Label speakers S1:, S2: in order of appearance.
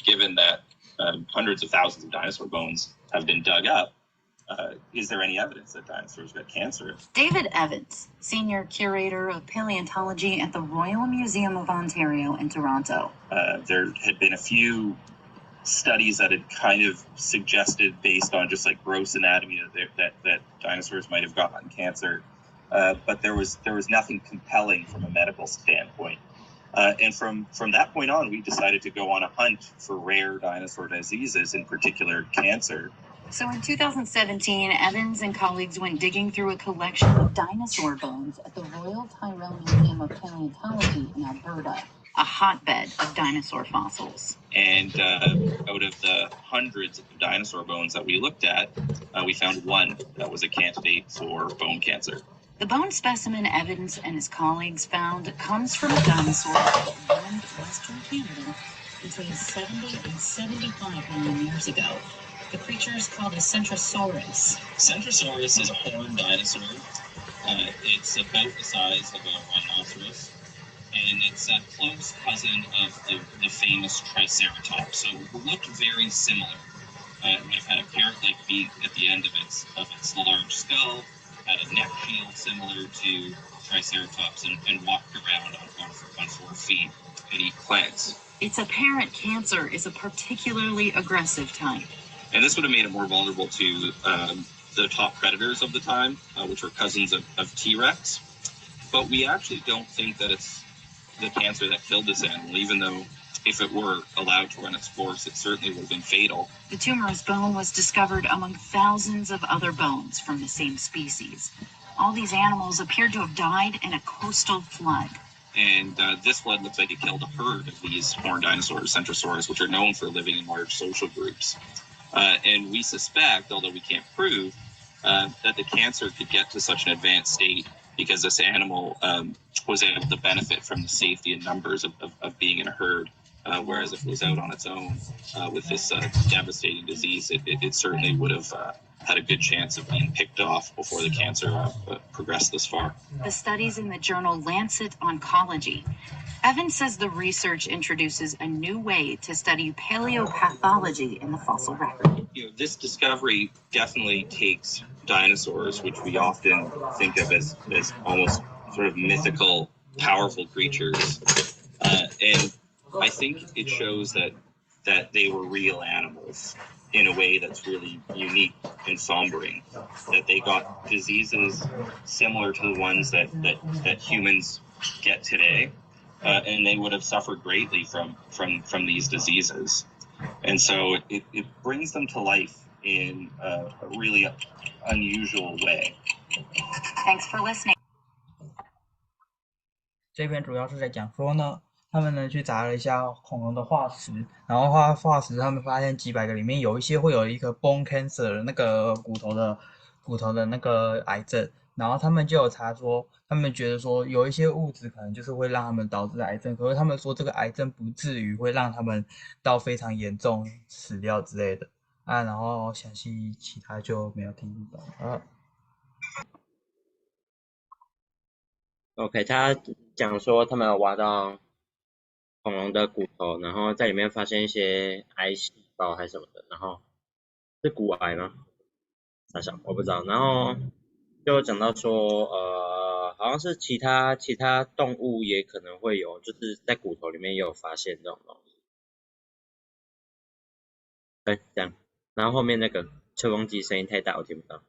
S1: Given that hundreds of thousands of dinosaur bones have been dug up, is there any evidence that dinosaurs got cancer?
S2: David Evans, Senior Curator of Paleontology at the Royal Museum of Ontario in Toronto.
S1: There had been a few studies that had kind of suggested, based on just like gross anatomy, that dinosaurs might have gotten cancer, but there was nothing compelling from a medical standpoint. And from that point on, we decided to go on a hunt for rare dinosaur diseases, in particular cancer.
S2: So in 2017, Evans and colleagues went digging through a collection of dinosaur bones at the Royal Tyrrell Museum of Paleontology in Alberta, a hotbed of dinosaur fossils.
S1: And out of the hundreds of dinosaur bones that we looked at, we found one that was a candidate for bone cancer.
S2: The bone specimen Evans and his colleagues found comes from a dinosaur that roamed western Canada between 70 and 75 million years ago. The creature is called a Centrosaurus.
S1: Centrosaurus is a horned dinosaur. It's about the size of a rhinoceros, and it's a close cousin of the famous Triceratops. So it looked very similar. It would have had a parrot-like beak at the end of its large skull, had a neck shield similar to Triceratops, and walked around on 4 feet and eat plants.
S2: Its apparent cancer is a particularly aggressive type.
S1: And this would have made it more vulnerable to the top predators of the time, which were cousins of T-Rex. But we actually don't think that it's the cancer that killed this animal, even though if it were allowed to run its course, it certainly would have been fatal.
S2: The tumorous bone was discovered among thousands of other bones from the same species. All these animals appeared to have died in a coastal flood.
S1: And this flood looks like it killed a herd of these horned dinosaurs, Centrosaurus, which are known for living in large social groups. And we suspect, although we can't prove, that the cancer could get to such an advanced state because this animal was able to benefit from the safety and numbers of being in a herd. Whereas if it was out on its own with this devastating disease, it certainly would have had a good chance of being picked off before the cancer progressed this far.
S2: The studies in the journal Lancet Oncology. Evans says the research introduces a new way to study paleopathology in the fossil record.
S1: This discovery definitely takes dinosaurs, which we often think of as almost sort of mythical, powerful creatures, and I think it shows that they were real animals in a way that's really unique and sombering, that they got diseases similar to the ones that humans get today, and they would have suffered greatly from these diseases. And so it brings them to life in a really unusual way.
S2: Thanks for listening.
S3: 这篇主要是在讲说呢，他们呢去查了一下恐龙的化石，然后化石他们发现几百个里面有一些会有一个 bone cancer 那个骨头的那个癌症，然后他们就有查说，他们觉得说有一些物质可能就是会让他们导致癌症，可是他们说这个癌症不至于会让他们到非常严重死掉之类的啊，然后详细其他就没有听懂了。
S4: OK， 他讲说他们有挖到恐龙的骨头，然后在里面发现一些癌细胞还是什么的，然后是骨癌吗？傻小我不知道。然后就讲到说，好像是其他动物也可能会有，就是在骨头里面也有发现这种东西。对，这样。然后后面那个吹风机声音太大，我听不到。